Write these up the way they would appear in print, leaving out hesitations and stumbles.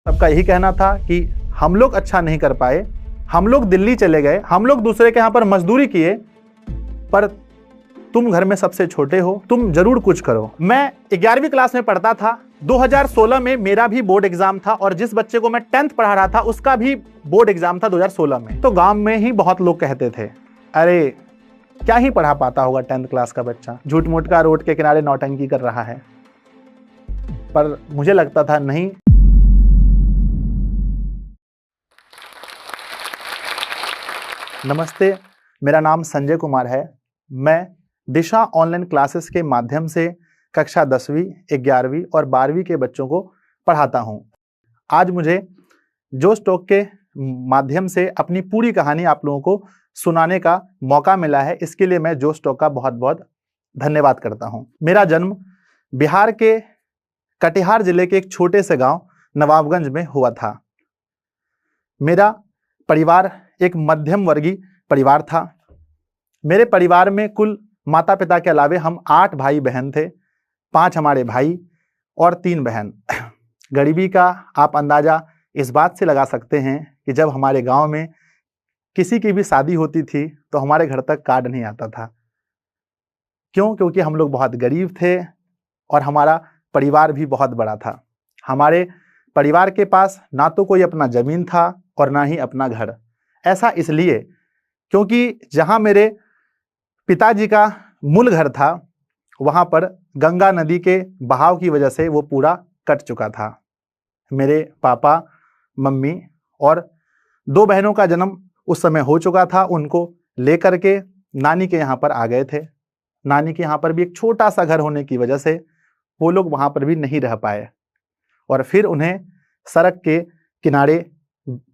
सबका यही कहना था कि हम लोग अच्छा नहीं कर पाए, हम लोग दिल्ली चले गए, हम लोग दूसरे के यहाँ पर मजदूरी किए, पर तुम घर में सबसे छोटे हो, तुम जरूर कुछ करो। मैं 11वीं क्लास में पढ़ता था। 2016 में मेरा भी बोर्ड एग्जाम था और जिस बच्चे को मैं 10th पढ़ा रहा था उसका भी बोर्ड एग्जाम था 2016 में। तो गांव में ही बहुत लोग कहते थे, अरे क्या ही पढ़ा पाता होगा 10th क्लास का बच्चा, झूठ मूठ का रोड के किनारे नौटंकी कर रहा है। पर मुझे लगता था नहीं। नमस्ते, मेरा नाम संजय कुमार है। मैं दिशा ऑनलाइन क्लासेस के माध्यम से कक्षा 10वीं, 11वीं और 12वीं के बच्चों को पढ़ाता हूं। आज मुझे जोश टॉक के माध्यम से अपनी पूरी कहानी आप लोगों को सुनाने का मौका मिला है। इसके लिए मैं जोश टॉक का बहुत बहुत धन्यवाद करता हूं। मेरा जन्म बिहार के कटिहार जिले के एक छोटे से गांव नवाबगंज में हुआ था। मेरा परिवार एक मध्यम वर्गीय परिवार था। मेरे परिवार में कुल माता पिता के अलावे हम 8 भाई बहन थे, 5 हमारे भाई और 3 बहन। गरीबी का आप अंदाजा इस बात से लगा सकते हैं कि जब हमारे गांव में किसी की भी शादी होती थी तो हमारे घर तक कार्ड नहीं आता था। क्यों? क्योंकि हम लोग बहुत गरीब थे और हमारा परिवार भी बहुत बड़ा था। हमारे परिवार के पास ना तो कोई अपना जमीन था और ना ही अपना घर। ऐसा इसलिए क्योंकि जहां मेरे पिताजी का मूल घर था वहां पर गंगा नदी के बहाव की वजह से वो पूरा कट चुका था। मेरे पापा, मम्मी और 2 बहनों का जन्म उस समय हो चुका था। उनको लेकर के नानी के यहाँ पर आ गए थे। नानी के यहाँ पर भी एक छोटा सा घर होने की वजह से वो लोग वहां पर भी नहीं रह पाए और फिर उन्हें सड़क के किनारे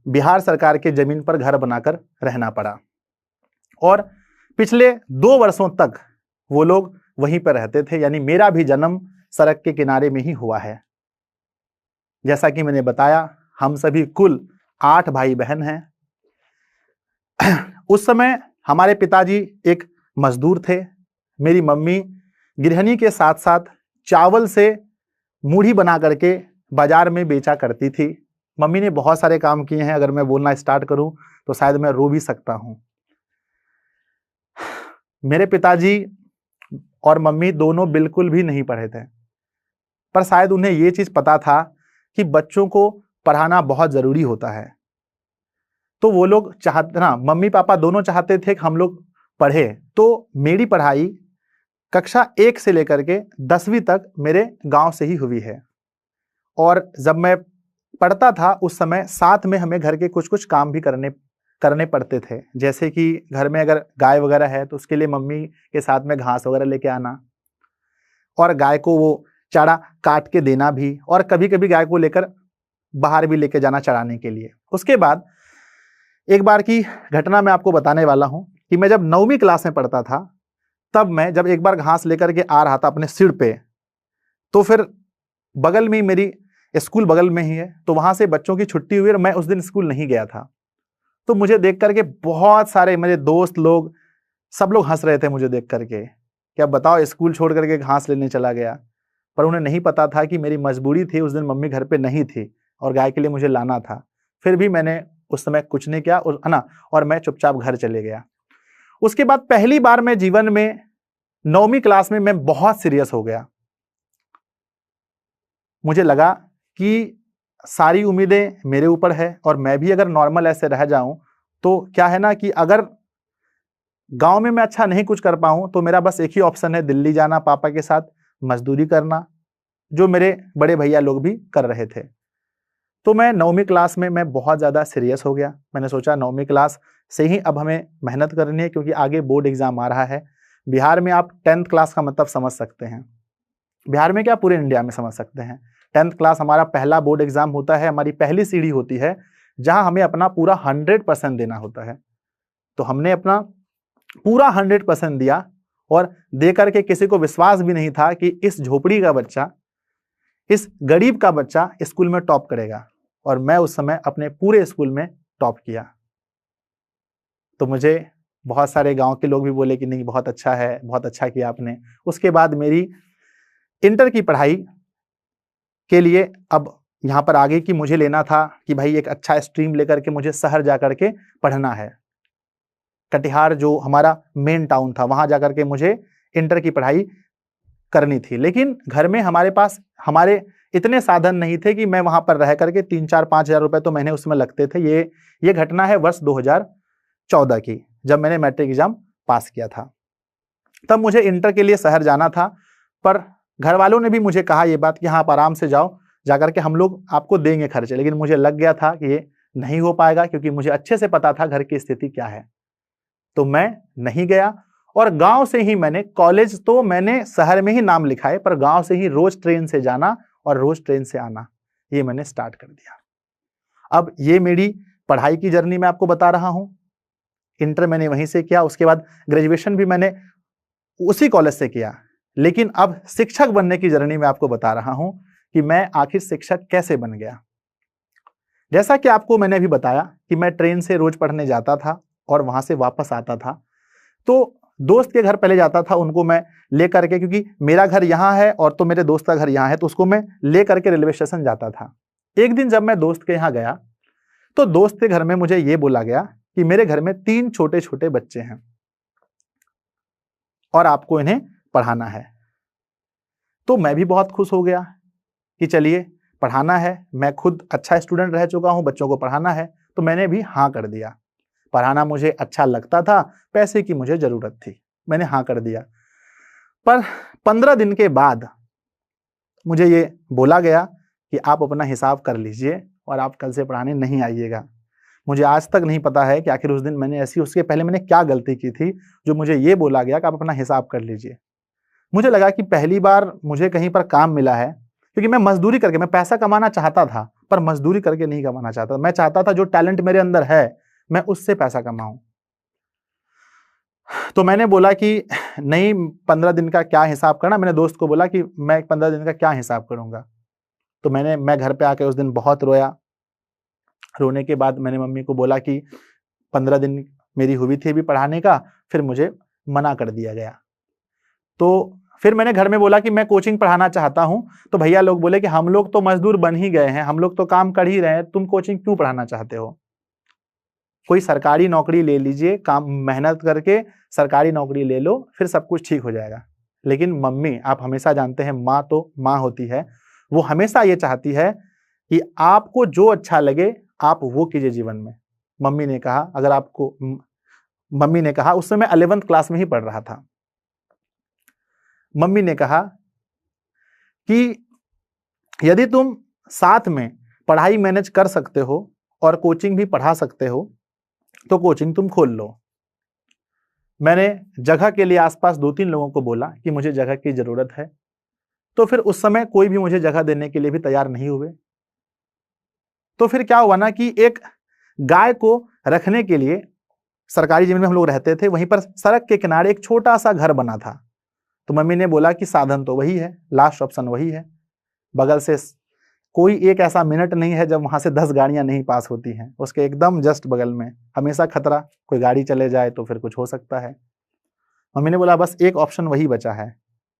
बिहार सरकार के जमीन पर घर बनाकर रहना पड़ा और पिछले 2 वर्षों तक वो लोग वहीं पर रहते थे। यानी मेरा भी जन्म सड़क के किनारे में ही हुआ है। जैसा कि मैंने बताया, हम सभी कुल 8 भाई बहन हैं। उस समय हमारे पिताजी एक मजदूर थे। मेरी मम्मी गृहिणी के साथ साथ चावल से मूढ़ी बना करके बाजार में बेचा करती थी। मम्मी ने बहुत सारे काम किए हैं, अगर मैं बोलना स्टार्ट करूं तो शायद मैं रो भी सकता हूं। मेरे पिताजी और मम्मी दोनों बिल्कुल भी नहीं पढ़े थे, पर शायद उन्हें यह चीज पता था कि बच्चों को पढ़ाना बहुत जरूरी होता है। तो वो लोग चाहते ना, मम्मी पापा दोनों चाहते थे कि हम लोग पढ़े। तो मेरी पढ़ाई कक्षा 1 से लेकर के 10वीं तक मेरे गांव से ही हुई है। और जब मैं पढ़ता था उस समय साथ में हमें घर के कुछ कुछ काम भी करने पड़ते थे। जैसे कि घर में अगर गाय वगैरह है तो उसके लिए मम्मी के साथ में घास वगैरह लेके आना और गाय को वो चारा काट के देना भी, और कभी कभी गाय को लेकर बाहर भी लेके जाना चराने के लिए। उसके बाद एक बार की घटना मैं आपको बताने वाला हूं कि मैं जब 9वीं क्लास में पढ़ता था तब मैं जब एक बार घास लेकर के आ रहा था अपने सिर पे, तो फिर बगल में ही मेरी स्कूल बगल में ही है, तो वहां से बच्चों की छुट्टी हुई और मैं उस दिन स्कूल नहीं गया था। तो मुझे देख करके बहुत सारे मेरे दोस्त लोग, सब लोग हंस रहे थे मुझे देख करके कि अब बताओ स्कूल छोड़ करके घास लेने चला गया। पर उन्हें नहीं पता था कि मेरी मजबूरी थी, उस दिन मम्मी घर पे नहीं थी और गाय के लिए मुझे लाना था। फिर भी मैंने उस समय कुछ नहीं किया है ना, और मैं चुपचाप घर चले गया। उसके बाद पहली बार मैं जीवन में 9वीं क्लास में मैं बहुत सीरियस हो गया। मुझे लगा कि सारी उम्मीदें मेरे ऊपर है और मैं भी अगर नॉर्मल ऐसे रह जाऊं तो क्या है ना कि अगर गांव में मैं अच्छा नहीं कुछ कर पाऊं तो मेरा बस एक ही ऑप्शन है, दिल्ली जाना, पापा के साथ मजदूरी करना, जो मेरे बड़े भैया लोग भी कर रहे थे। तो मैं 9वीं क्लास में मैं बहुत ज़्यादा सीरियस हो गया। मैंने सोचा 9वीं क्लास से ही अब हमें मेहनत करनी है क्योंकि आगे बोर्ड एग्जाम आ रहा है। बिहार में आप 10th क्लास का मतलब समझ सकते हैं, बिहार में क्या पूरे इंडिया में समझ सकते हैं। 10th क्लास हमारा पहला बोर्ड एग्जाम होता है, हमारी पहली सीढ़ी होती है जहां हमें अपना पूरा 100% देना होता है। तो हमने अपना पूरा 100% दिया और दे करके किसी को विश्वास भी नहीं था कि इस झोपड़ी का बच्चा, इस गरीब का बच्चा स्कूल में टॉप करेगा। और मैं उस समय अपने पूरे स्कूल में टॉप किया। तो मुझे बहुत सारे गांव के लोग भी बोले कि नहीं बहुत अच्छा है, बहुत अच्छा किया आपने। उसके बाद मेरी इंटर की पढ़ाई के लिए अब यहाँ पर आगे की मुझे लेना था कि भाई एक अच्छा स्ट्रीम लेकर के मुझे शहर जा करके पढ़ना है। कटिहार जो हमारा मेन टाउन था, वहां जाकर के मुझे इंटर की पढ़ाई करनी थी। लेकिन घर में हमारे पास हमारे इतने साधन नहीं थे कि मैं वहां पर रह करके 3-4-5 हजार रुपए तो महीने उसमें लगते थे। ये घटना है वर्ष 2014 की, जब मैंने मैट्रिक एग्जाम पास किया था। तब मुझे इंटर के लिए शहर जाना था, पर घर वालों ने भी मुझे कहा ये बात कि हाँ आप आराम से जाओ, जाकर के हम लोग आपको देंगे खर्चे। लेकिन मुझे लग गया था कि ये नहीं हो पाएगा, क्योंकि मुझे अच्छे से पता था घर की स्थिति क्या है। तो मैं नहीं गया, और गांव से ही मैंने कॉलेज तो मैंने शहर में ही नाम लिखाए, पर गांव से ही रोज ट्रेन से जाना और रोज ट्रेन से आना, ये मैंने स्टार्ट कर दिया। अब ये मेरी पढ़ाई की जर्नी मैं आपको बता रहा हूं। इंटर मैंने वहीं से किया, उसके बाद ग्रेजुएशन भी मैंने उसी कॉलेज से किया। लेकिन अब शिक्षक बनने की जर्नी में आपको बता रहा हूं कि मैं आखिर शिक्षक कैसे बन गया। जैसा कि आपको मैंने अभी बताया कि मैं ट्रेन से रोज पढ़ने जाता था और वहां से वापस आता था। तो दोस्त के घर पहले जाता था, उनको मैं ले करके, क्योंकि मेरा घर यहाँ है और तो मेरे दोस्त का घर यहाँ है, तो उसको मैं ले करके रेलवे स्टेशन जाता था। एक दिन जब मैं दोस्त के यहाँ गया तो दोस्त के घर में मुझे ये बोला गया कि मेरे घर में 3 छोटे छोटे बच्चे हैं और आपको इन्हें पढ़ाना है। तो मैं भी बहुत खुश हो गया कि चलिए पढ़ाना है, मैं खुद अच्छा स्टूडेंट रह चुका हूं, बच्चों को पढ़ाना है, तो मैंने भी हाँ कर दिया। पढ़ाना मुझे अच्छा लगता था, पैसे की मुझे जरूरत थी, मैंने हाँ कर दिया। पर 15 दिन के बाद मुझे ये बोला गया कि आप अपना हिसाब कर लीजिए और आप कल से पढ़ाने नहीं आइएगा। मुझे आज तक नहीं पता है कि आखिर उस दिन मैंने उसके पहले मैंने क्या गलती की थी जो मुझे ये बोला गया कि आप अपना हिसाब कर लीजिए। मुझे लगा कि पहली बार मुझे कहीं पर काम मिला है, क्योंकि मैं मजदूरी करके, मैं पैसा कमाना चाहता था पर मजदूरी करके नहीं कमाना चाहता। मैं चाहता था जो टैलेंट मेरे अंदर है मैं उससे पैसा कमाऊं। तो मैंने बोला कि नहीं, 15 दिन का क्या हिसाब करना। मैंने दोस्त को बोला कि मैं 15 दिन का क्या हिसाब करूंगा। तो मैं घर पे आके उस दिन बहुत रोया। रोने के बाद मैंने मम्मी को बोला कि 15 दिन मेरी हुई थी अभी पढ़ाने का, फिर मुझे मना कर दिया गया। तो फिर मैंने घर में बोला कि मैं कोचिंग पढ़ाना चाहता हूं। तो भैया लोग बोले कि हम लोग तो मजदूर बन ही गए हैं, हम लोग तो काम कर ही रहे हैं, तुम कोचिंग क्यों पढ़ाना चाहते हो? कोई सरकारी नौकरी ले लीजिए, काम मेहनत करके सरकारी नौकरी ले लो, फिर सब कुछ ठीक हो जाएगा। लेकिन मम्मी, आप हमेशा जानते हैं माँ तो माँ होती है, वो हमेशा ये चाहती है कि आपको जो अच्छा लगे आप वो कीजिए जीवन में। मम्मी ने कहा, अगर आपको, मम्मी ने कहा, उस समय 11th क्लास में ही पढ़ रहा था। मम्मी ने कहा कि यदि तुम साथ में पढ़ाई मैनेज कर सकते हो और कोचिंग भी पढ़ा सकते हो तो कोचिंग तुम खोल लो। मैंने जगह के लिए आसपास 2-3 लोगों को बोला कि मुझे जगह की जरूरत है, तो फिर उस समय कोई भी मुझे जगह देने के लिए भी तैयार नहीं हुए। तो फिर क्या हुआ ना कि एक गाय को रखने के लिए सरकारी जमीन में हम लोग रहते थे, वहीं पर सड़क के किनारे एक छोटा सा घर बना था। तो मम्मी ने बोला कि साधन तो वही है, लास्ट ऑप्शन वही है, बगल से कोई एक ऐसा मिनट नहीं है जब वहां से 10 गाड़ियां नहीं पास होती हैं, उसके एकदम जस्ट बगल में हमेशा खतरा, कोई गाड़ी चले जाए तो फिर कुछ हो सकता है। मम्मी ने बोला बस एक ऑप्शन वही बचा है,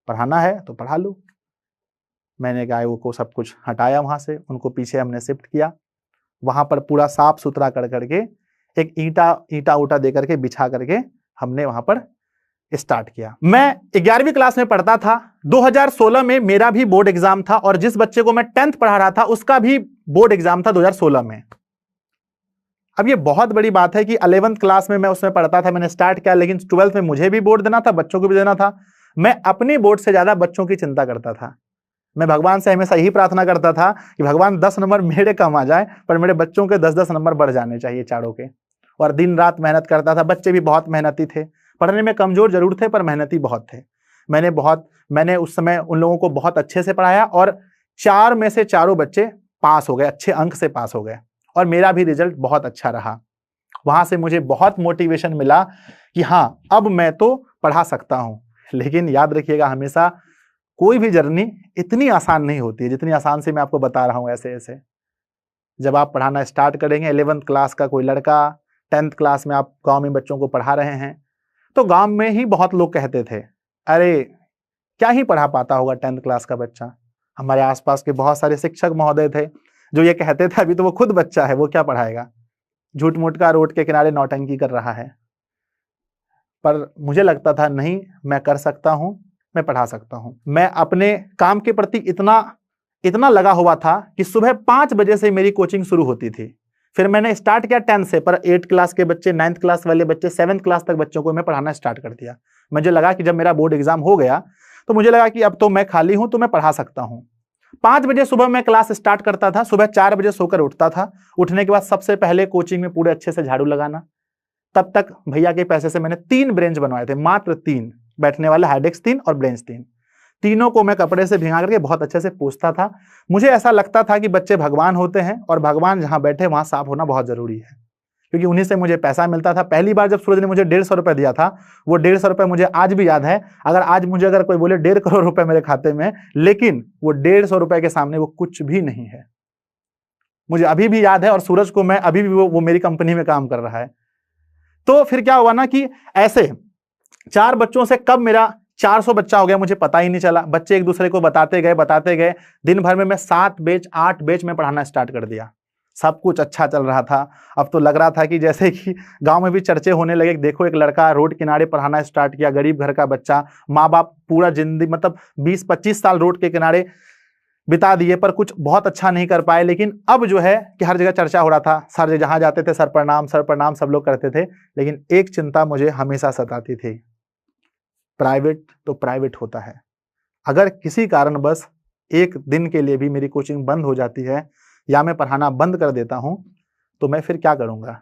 पढ़ाना है तो पढ़ा लो। मैंने गायों को सब कुछ हटाया वहां से, उनको पीछे हमने शिफ्ट किया। वहां पर पूरा साफ सुथरा कर करके एक ईटा उटा दे करके बिछा करके हमने वहां पर स्टार्ट किया। मैं 11वीं क्लास में पढ़ता था। 2016 में मेरा भी बोर्ड एग्जाम था और जिस बच्चे को मैं 10th पढ़ा रहा था उसका भी बोर्ड एग्जाम था 2016 में। अब ये बहुत बड़ी बात है कि 11th क्लास में मैं उसमें पढ़ता था, मैंने स्टार्ट किया, लेकिन 12th में मुझे भी बोर्ड देना था, बच्चों को भी देना था। मैं अपनी बोर्ड से ज्यादा बच्चों की चिंता करता था। मैं भगवान से हमेशा यही प्रार्थना करता था कि भगवान 10 नंबर मेरे कम आ जाए, पर मेरे बच्चों के 10-10 नंबर बढ़ जाने चाहिए चारों के। और दिन रात मेहनत करता था। बच्चे भी बहुत मेहनती थे, पढ़ने में कमजोर जरूर थे पर मेहनती बहुत थे। मैंने उस समय उन लोगों को बहुत अच्छे से पढ़ाया और 4 में से 4 बच्चे पास हो गए, अच्छे अंक से पास हो गए और मेरा भी रिजल्ट बहुत अच्छा रहा। वहां से मुझे बहुत मोटिवेशन मिला कि हाँ अब मैं तो पढ़ा सकता हूं। लेकिन याद रखिएगा हमेशा, कोई भी जर्नी इतनी आसान नहीं होती है जितनी आसान से मैं आपको बता रहा हूं। ऐसे ऐसे जब आप पढ़ाना स्टार्ट करेंगे, 11th क्लास का कोई लड़का, 10th क्लास में आप गांव में बच्चों को पढ़ा रहे हैं, तो गांव में ही बहुत लोग कहते थे अरे क्या ही पढ़ा पाता होगा 10th क्लास का बच्चा। हमारे आसपास के बहुत सारे शिक्षक महोदय थे जो ये कहते थे अभी तो वो खुद बच्चा है, वो क्या पढ़ाएगा, झूठ मूठ का रोड के किनारे नौटंकी कर रहा है। पर मुझे लगता था नहीं, मैं कर सकता हूं, मैं पढ़ा सकता हूं। मैं अपने काम के प्रति इतना लगा हुआ था कि सुबह 5 बजे से मेरी कोचिंग शुरू होती थी। फिर मैंने स्टार्ट किया 10 से, पर 8 क्लास के बच्चे, 9th क्लास वाले बच्चे, 7th क्लास तक बच्चों को मैं पढ़ाना स्टार्ट कर दिया। मुझे लगा कि जब मेरा बोर्ड एग्जाम हो गया तो मुझे लगा कि अब तो मैं खाली हूं, तो मैं पढ़ा सकता हूं। 5 बजे सुबह मैं क्लास स्टार्ट करता था, सुबह 4 बजे सोकर उठता था। उठने के बाद सबसे पहले कोचिंग में पूरे अच्छे से झाड़ू लगाना। तब तक भैया के पैसे से मैंने 3 बेंच बनवाए थे, मात्र 3 बैठने वाले, हार्ड डेस्क 3 और बेंच 3। तीनों को मैं कपड़े से भिगा करके बहुत अच्छे से पोंछता था। मुझे ऐसा लगता था कि बच्चे भगवान होते हैं और भगवान जहां बैठे वहां साफ होना बहुत जरूरी है, क्योंकि उन्हीं से मुझे पैसा मिलता था। पहली बार जब सूरज ने मुझे 150 रुपए दिया था, वो 150 रुपए मुझे आज भी याद है। अगर आज मुझे अगर कोई बोले 1.5 करोड़ रुपए मेरे खाते में, लेकिन वो 150 रुपए के सामने वो कुछ भी नहीं है। मुझे अभी भी याद है, और सूरज को मैं अभी भी वो मेरी कंपनी में काम कर रहा है। तो फिर क्या हुआ ना कि ऐसे 4 बच्चों से कब मेरा 400 बच्चा हो गया मुझे पता ही नहीं चला। बच्चे एक दूसरे को बताते गए। दिन भर में मैं 7 बैच 8 बैच में पढ़ाना स्टार्ट कर दिया। सब कुछ अच्छा चल रहा था। अब तो लग रहा था कि जैसे कि गांव में भी चर्चे होने लगे, देखो एक लड़का रोड किनारे पढ़ाना स्टार्ट किया, गरीब घर का बच्चा, माँ बाप पूरा जिंदगी मतलब 20-25 साल रोड के किनारे बिता दिए, पर कुछ बहुत अच्छा नहीं कर पाए। लेकिन अब जो है कि हर जगह चर्चा हो रहा था, सर जहां जाते थे सर प्रणाम सब लोग करते थे। लेकिन एक चिंता मुझे हमेशा सताती थी, प्राइवेट तो प्राइवेट होता है, अगर किसी कारणवश एक दिन के लिए भी मेरी कोचिंग बंद हो जाती है या मैं पढ़ाना बंद कर देता हूं, तो मैं फिर क्या करूंगा।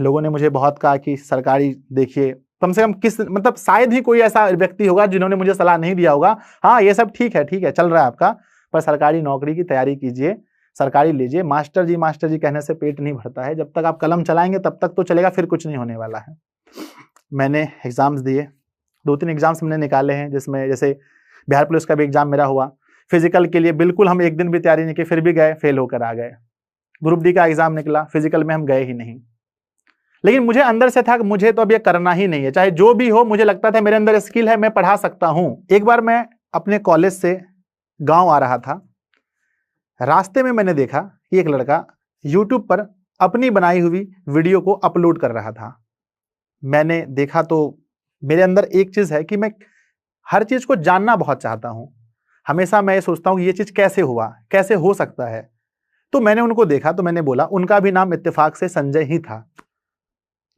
लोगों ने मुझे बहुत कहा कि सरकारी देखिए, कम से कम मतलब शायद ही कोई ऐसा व्यक्ति होगा जिन्होंने मुझे सलाह नहीं दिया होगा, हाँ ये सब ठीक है चल रहा है आपका, पर सरकारी नौकरी की तैयारी कीजिए, सरकारी लीजिए। मास्टर जी कहने से पेट नहीं भरता है, जब तक आप कलम चलाएंगे तब तक तो चलेगा, फिर कुछ नहीं होने वाला है। मैंने एग्जाम्स दिए, 2-3 एग्जाम्स मैंने निकाले हैं, जिसमें जैसे बिहार पुलिस का भी एग्जाम मेरा हुआ। फिजिकल के लिए बिल्कुल हम एक दिन भी तैयारी नहीं की, फिर भी गए, फेल होकर आ गए। ग्रुप डी का एग्जाम निकला, फिजिकल में हम गए ही नहीं। लेकिन मुझे अंदर से था कि मुझे तो अब ये करना ही नहीं है, चाहे जो भी हो। मुझे लगता था मेरे अंदर स्किल है, मैं पढ़ा सकता हूं। एक बार मैं अपने कॉलेज से गांव आ रहा था, रास्ते में मैंने देखा कि एक लड़का यूट्यूब पर अपनी बनाई हुई वीडियो को अपलोड कर रहा था। मैंने देखा तो मेरे अंदर एक चीज है कि मैं हर चीज को जानना बहुत चाहता हूं। हमेशा मैं ये सोचता हूं कि ये चीज कैसे हुआ, कैसे हो सकता है। तो मैंने उनको देखा, तो मैंने बोला, उनका भी नाम इत्तेफाक से संजय ही था।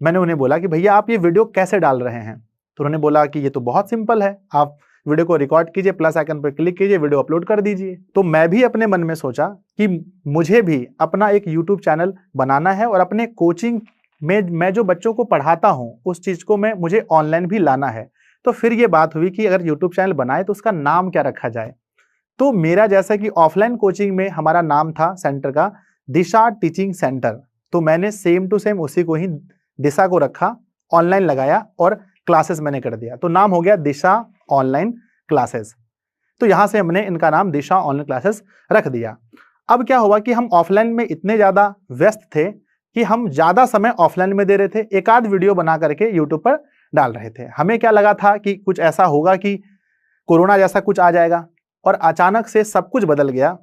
मैंने उन्हें बोला कि भैया आप ये वीडियो कैसे डाल रहे हैं। तो उन्होंने बोला कि ये तो बहुत सिंपल है, आप वीडियो को रिकॉर्ड कीजिए, प्लस आइकन पर क्लिक कीजिए, वीडियो अपलोड कर दीजिए। तो मैं भी अपने मन में सोचा कि मुझे भी अपना एक यूट्यूब चैनल बनाना है और अपने कोचिंग में मैं जो बच्चों को पढ़ाता हूं उस चीज को मुझे ऑनलाइन भी लाना है। तो फिर ये बात हुई कि अगर यूट्यूब चैनल बनाए तो उसका नाम क्या रखा जाए। तो मेरा जैसा कि ऑफलाइन कोचिंग में हमारा नाम था सेंटर का दिशा टीचिंग सेंटर, तो मैंने सेम टू सेम उसी को ही दिशा को रखा, ऑनलाइन लगाया और क्लासेस मैंने कर दिया। तो नाम हो गया दिशा ऑनलाइन क्लासेस। तो यहां से हमने इनका नाम दिशा ऑनलाइन क्लासेस रख दिया। अब क्या हुआ कि हम ऑफलाइन में इतने ज्यादा व्यस्त थे कि हम ज्यादा समय ऑफलाइन में दे रहे थे, एक आध वीडियो बना करके यूट्यूब पर डाल रहे थे। हमें क्या लगा था कि कुछ ऐसा होगा कि कोरोना जैसा कुछ आ जाएगा, और अचानक से सब कुछ बदल गया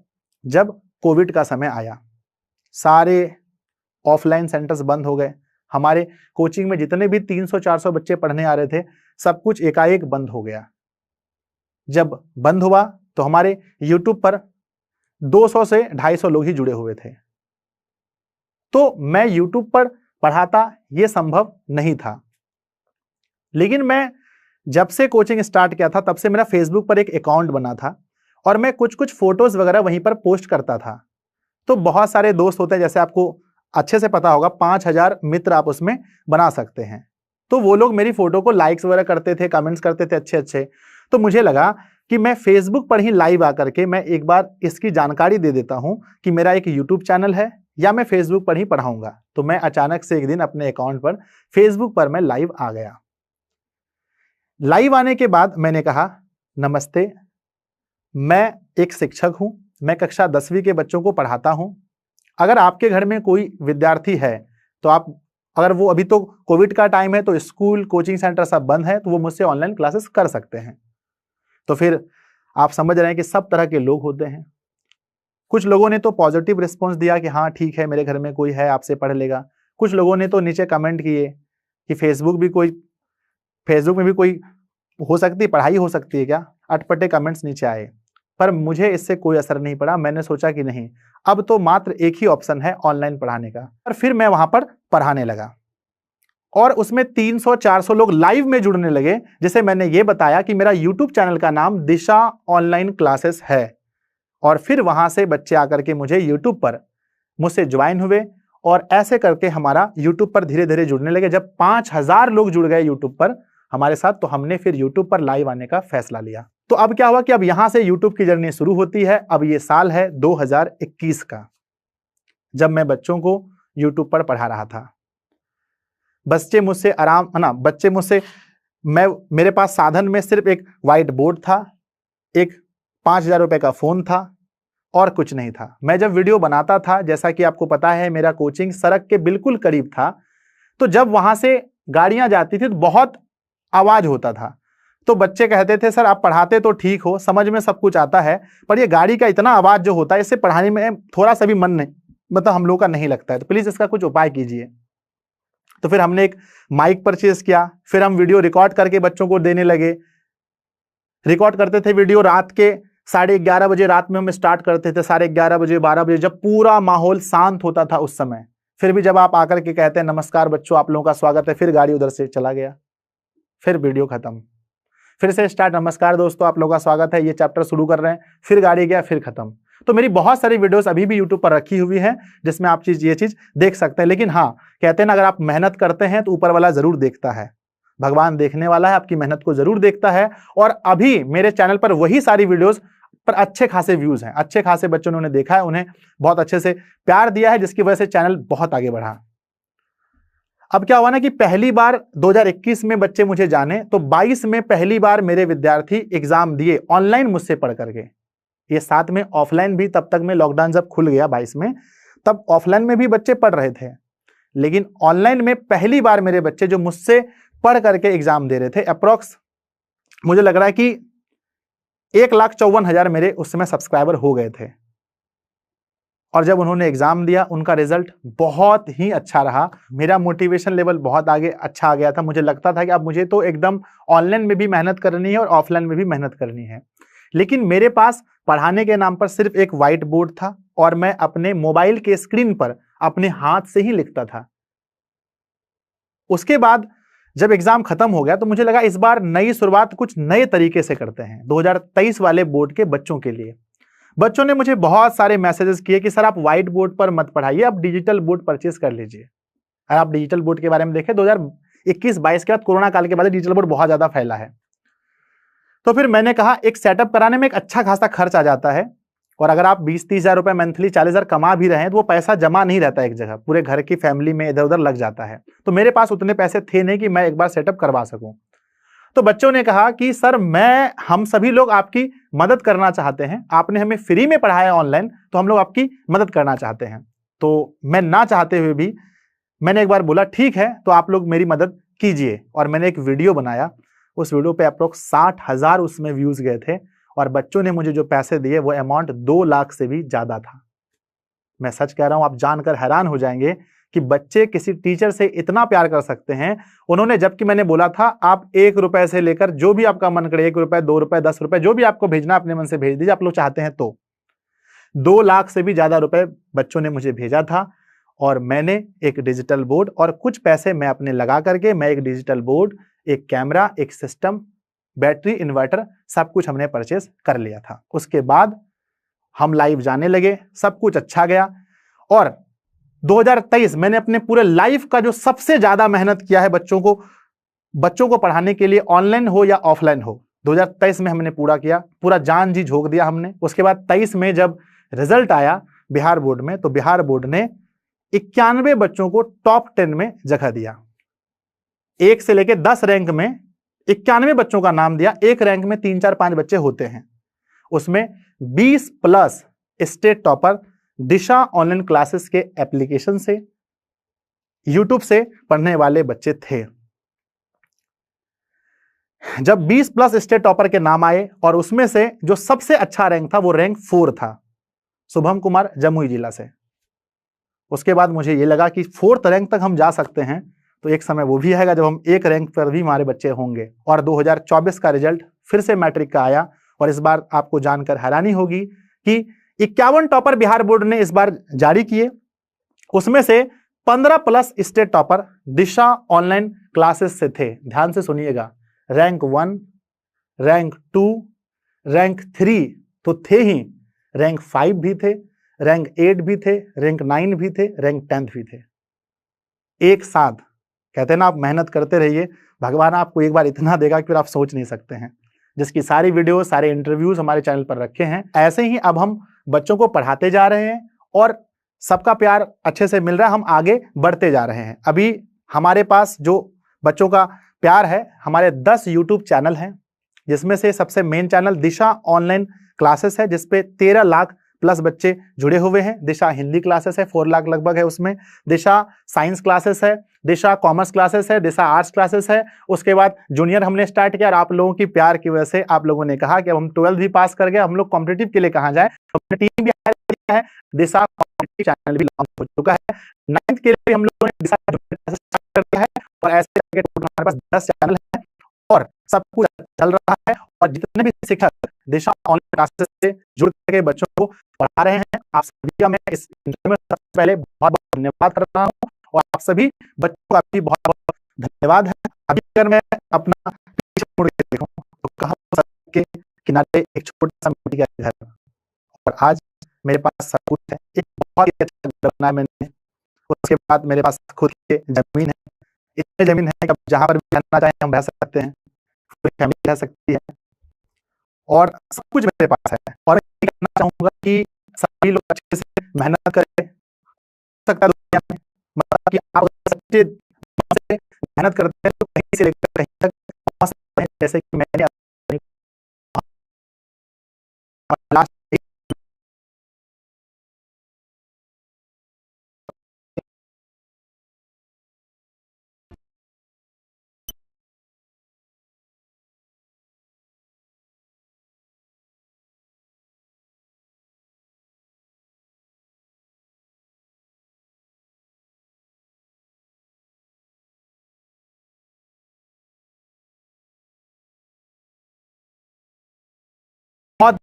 जब कोविड का समय आया। सारे ऑफलाइन सेंटर्स बंद हो गए, हमारे कोचिंग में जितने भी 300-400 बच्चे पढ़ने आ रहे थे सब कुछ एकाएक बंद हो गया। जब बंद हुआ तो हमारे यूट्यूब पर 200 से 250 लोग ही जुड़े हुए थे। तो मैं यूट्यूब पर पढ़ाता ये संभव नहीं था। लेकिन मैं जब से कोचिंग स्टार्ट किया था तब से मेरा फेसबुक पर एक अकाउंट बना था और मैं कुछ फोटोज वगैरह वहीं पर पोस्ट करता था। तो बहुत सारे दोस्त होते हैं, जैसे आपको अच्छे से पता होगा, 5000 मित्र आप उसमें बना सकते हैं। तो वो लोग मेरी फोटो को लाइक्स वगैरह करते थे, कमेंट्स करते थे अच्छे अच्छे। तो मुझे लगा कि मैं फेसबुक पर ही लाइव आकर के मैं एक बार इसकी जानकारी दे देता हूं कि मेरा एक यूट्यूब चैनल है या मैं फेसबुक पर ही पढ़ाऊंगा। तो मैं अचानक से एक दिन अपने अकाउंट पर फेसबुक पर मैं लाइव आ गया। लाइव आने के बाद मैंने कहा, नमस्ते, मैं एक शिक्षक हूं, मैं कक्षा 10वीं के बच्चों को पढ़ाता हूं। अगर आपके घर में कोई विद्यार्थी है तो आप, अगर वो अभी तो कोविड का टाइम है तो स्कूल कोचिंग सेंटर सब बंद है, तो वो मुझसे ऑनलाइन क्लासेस कर सकते हैं। तो फिर आप समझ रहे हैं कि सब तरह के लोग होते हैं। कुछ लोगों ने तो पॉजिटिव रिस्पॉन्स दिया कि हाँ ठीक है, मेरे घर में कोई है, आपसे पढ़ लेगा। कुछ लोगों ने तो नीचे कमेंट किए कि फेसबुक में भी कोई हो सकती है, पढ़ाई हो सकती है क्या, अटपटे कमेंट्स नीचे आए। पर मुझे इससे कोई असर नहीं पड़ा। मैंने सोचा कि नहीं, अब तो मात्र एक ही ऑप्शन है ऑनलाइन पढ़ाने का, और फिर मैं वहां पर पढ़ाने लगा। और उसमें 300-400 लोग लाइव में जुड़ने लगे। जैसे मैंने ये बताया कि मेरा यूट्यूब चैनल का नाम दिशा ऑनलाइन क्लासेस है, और फिर वहां से बच्चे आकर के मुझे यूट्यूब पर मुझसे ज्वाइन हुए, और ऐसे करके हमारा यूट्यूब पर धीरे धीरे जुड़ने लगे। जब 5000 लोग जुड़ गए यूट्यूब पर हमारे साथ, तो हमने फिर यूट्यूब पर लाइव आने का फैसला लिया। तो अब क्या हुआ कि अब यहां से यूट्यूब की जर्नी शुरू होती है। अब ये साल है 2021 का, जब मैं बच्चों को यूट्यूब पर पढ़ा रहा था। बच्चे मुझसे मेरे पास साधन में सिर्फ एक व्हाइट बोर्ड था, एक 5000 रुपए का फोन था, और कुछ नहीं था। मैं जब वीडियो बनाता था, जैसा कि आपको पता है मेरा कोचिंग सड़क के बिल्कुल करीब था, तो जब वहां से गाड़ियां जाती थी तो बहुत आवाज होता था। तो बच्चे कहते थे सर आप पढ़ाते तो ठीक हो, समझ में सब कुछ आता है, पर ये गाड़ी का इतना आवाज जो होता है, इससे पढ़ाने में थोड़ा सा भी मन नहीं, मतलब हम लोग का नहीं लगता है, तो प्लीज इसका कुछ उपाय कीजिए। तो फिर हमने एक माइक परचेज किया, फिर हम वीडियो रिकॉर्ड करके बच्चों को देने लगे। रिकॉर्ड करते थे वीडियो रात के 11:30 बजे, रात में हम स्टार्ट करते थे 11:30 बजे, 12 बजे, जब पूरा माहौल शांत होता था उस समय। फिर भी जब आप आकर के कहते हैं नमस्कार बच्चों, आप लोगों का स्वागत है, फिर गाड़ी उधर से चला गया, फिर वीडियो खत्म, फिर से स्टार्ट, नमस्कार दोस्तों आप लोगों का स्वागत है, ये चैप्टर शुरू कर रहे हैं, फिर गाड़ी गया, फिर खत्म। तो मेरी बहुत सारी वीडियोस अभी भी यूट्यूब पर रखी हुई है, जिसमें आप ये चीज देख सकते हैं। लेकिन हाँ, कहते हैं ना, अगर आप मेहनत करते हैं तो ऊपर वाला जरूर देखता है, भगवान देखने वाला है, आपकी मेहनत को जरूर देखता है। और अभी मेरे चैनल पर वही सारी वीडियोस पर अच्छे खासे व्यूज हैं, अच्छे खासे बच्चों ने उन्हें देखा है, उन्हें बहुत अच्छे से प्यार दिया है, जिसकी वजह से चैनल बहुत आगे बढ़ा। अब क्या हुआ ना कि पहली बार 2021 में बच्चे मुझे जाने, तो 22 में पहली बार मेरे विद्यार्थी एग्जाम दिए ऑनलाइन मुझसे पढ़ करके। ये साथ में ऑफलाइन भी, तब तक में लॉकडाउन जब खुल गया 22 में, तब ऑफलाइन में भी बच्चे पढ़ रहे थे, लेकिन ऑनलाइन में पहली बार मेरे बच्चे जो मुझसे पढ़ करके एग्जाम दे रहे थे, अप्रोक्स मुझे लग रहा है कि 1,54,000 मेरे उस समय सब्सक्राइबर हो गए थे। और जब उन्होंने एग्जाम दिया, उनका रिजल्ट बहुत ही अच्छा रहा। मेरा मोटिवेशन लेवल बहुत आगे अच्छा आ गया था। मुझे लगता था कि अब मुझे तो एकदम ऑनलाइन में भी मेहनत करनी है और ऑफलाइन में भी मेहनत करनी है। लेकिन मेरे पास पढ़ाने के नाम पर सिर्फ एक व्हाइट बोर्ड था, और मैं अपने मोबाइल के स्क्रीन पर अपने हाथ से ही लिखता था। उसके बाद जब एग्जाम खत्म हो गया, तो मुझे लगा इस बार नई शुरुआत कुछ नए तरीके से करते हैं 2023 वाले बोर्ड के बच्चों के लिए। बच्चों ने मुझे बहुत सारे मैसेजेस किए कि सर आप व्हाइट बोर्ड पर मत पढ़ाइए, आप डिजिटल बोर्ड परचेज कर लीजिए। और आप डिजिटल बोर्ड के बारे में देखें, 2021-22 के बाद, कोरोना काल के बाद डिजिटल बोर्ड बहुत ज्यादा फैला है। तो फिर मैंने कहा एक सेटअप कराने में एक अच्छा खासा खर्च आ जाता है, और अगर आप 20-30 हजार रुपए मंथली, 40 हजार कमा भी रहे हैं, तो वो पैसा जमा नहीं रहता एक जगह, पूरे घर की फैमिली में इधर उधर लग जाता है। तो मेरे पास उतने पैसे थे नहीं कि मैं एक बार सेटअप करवा सकूं। तो बच्चों ने कहा कि सर हम सभी लोग आपकी मदद करना चाहते हैं, आपने हमें फ्री में पढ़ाया ऑनलाइन, तो हम लोग आपकी मदद करना चाहते हैं। तो मैं ना चाहते हुए भी मैंने एक बार बोला ठीक है, तो आप लोग मेरी मदद कीजिए। और मैंने एक वीडियो बनाया, उस वीडियो पे अप्रोक्स 60,000 उसमें व्यूज गए थे, और बच्चों ने मुझे जो पैसे दिए वो अमाउंट 2 लाख से भी ज्यादा था। मैं सच कह रहा हूं, आप जानकर हैरान हो जाएंगे कि बच्चे किसी टीचर से इतना प्यार कर सकते हैं। उन्होंने, जबकि मैंने बोला था आप 1 रुपए से लेकर जो भी आपका मन करे, 1 रुपए, 2 रुपए, 10 रुपए, जो भी आपको भेजना अपने मन से भेज दीजिए, आप लोग चाहते हैं तो। 2 लाख से भी ज्यादा रुपए बच्चों ने मुझे भेजा था। और मैंने एक डिजिटल बोर्ड और कुछ पैसे मैं अपने लगा करके, मैं एक डिजिटल बोर्ड, एक कैमरा, एक सिस्टम, बैटरी, इन्वर्टर, सब कुछ हमने परचेज कर लिया था। उसके बाद हम लाइव जाने लगे, सब कुछ अच्छा गया। और 2023 मैंने अपने पूरे लाइफ का जो सबसे ज्यादा मेहनत किया है बच्चों को पढ़ाने के लिए, ऑनलाइन हो या ऑफलाइन हो, 2023 में हमने पूरा किया, पूरा जान जी झोंक दिया हमने। उसके बाद 23 में जब रिजल्ट आया बिहार बोर्ड में, तो बिहार बोर्ड ने 91 बच्चों को टॉप 10 में जगह दिया। 1 से लेकर 10 रैंक में 91 बच्चों का नाम दिया। एक रैंक में 3, 4, 5 बच्चे होते हैं। उसमें 20+ स्टेट टॉपर दिशा ऑनलाइन क्लासेस के एप्लीकेशन से, यूट्यूब से पढ़ने वाले बच्चे थे। जब 20+ स्टेट टॉपर के नाम आए, और उसमें से जो सबसे अच्छा रैंक था वो रैंक 4 था, शुभम कुमार जमुई जिला से। उसके बाद मुझे ये लगा कि 4th रैंक तक हम जा सकते हैं, तो एक समय वो भी आएगा जब हम 1 रैंक पर भी हमारे बच्चे होंगे। और 2024 का रिजल्ट फिर से मैट्रिक का आया और इस बार आपको जानकर हैरानी होगी कि 51 टॉपर बिहार बोर्ड ने इस बार जारी किए। उसमें से 15 प्लस स्टेट टॉपर दिशा ऑनलाइन क्लासेस से थे। ध्यान से सुनिएगा, रैंक 1, रैंक 2, रैंक 3 तो थे ही, रैंक 5 भी थे, रैंक 8 भी थे, रैंक 9 भी थे, रैंक 10th भी थे। एक साथ कहते हैं ना, आप मेहनत करते रहिए, भगवान आपको एक बार इतना देगा कि फिर आप सोच नहीं सकते हैं। जिसकी सारी वीडियो, सारे इंटरव्यूज हमारे चैनल पर रखे हैं। ऐसे ही अब हम बच्चों को पढ़ाते जा रहे हैं और सबका प्यार अच्छे से मिल रहा है, हम आगे बढ़ते जा रहे हैं। अभी हमारे पास जो बच्चों का प्यार है, हमारे 10 यूट्यूब चैनल हैं, जिसमें से सबसे मेन चैनल दिशा ऑनलाइन क्लासेस है, जिसपे 13 लाख प्लस बच्चे जुड़े हुए हैं। दिशा हिंदी क्लासेस है, 4 लाख लगभग है उसमें। दिशा साइंस क्लासेस है, दिशा कॉमर्स क्लासेस है, दिशा आर्ट्स क्लासेस है। उसके बाद जूनियर हमने स्टार्ट किया और आप लोगों की प्यार की वजह से आप लोगों ने कहा कि अब हम 12th भी पास कर गए, हम लोग कॉम्पिटिटिव के लिए कहाँ जाए, हमने टीम भी है, दिशा कॉम्पिटिटिव चैनल भी लॉन्च हो चुका है। 9th के लिए हम लोगों ने दिशा स्टार्ट कर दिया है और ऐसे करके हमारे पास 10 चैनल है और सब कुछ चल रहा है। और जितने भी शिक्षक दिशा ऑनलाइन क्लासेस से जुड़ के बच्चों को पढ़ा रहे हैं, आप सभी का मैं इस इंटरव्यू में सबसे पहले बहुत बहुत धन्यवाद कर रहा हूं और आप सभी बच्चों का भी बहुत बहुत धन्यवाद है। अभी अगर मैं अपना पीछे मुड़ के देखूं तो कहां सड़क के किनारे एक छोटा सा मिट्टी का घर, और आज मेरे पास सब कुछ है। एक बहुत ही अच्छा घर बनाया मैंने। उसके बाद मेरे पास खुद की जमीन है, इतनी जमीन है कि अब जहां पर भी रहना चाहे हम रह सकते हैं, पूरी फैमिली रह सकती है और सब कुछ मेरे पास है। और मैं कहना चाहूंगा कि सभी लोग अच्छे से मेहनत करें। सकता है दुनिया में, मतलब कि आप सच्चे से मेहनत करते हैं तो कहीं से लेकर कहीं तक पहुंच सकते हैं, जैसे कि मैंने अपनी लास्ट बहुत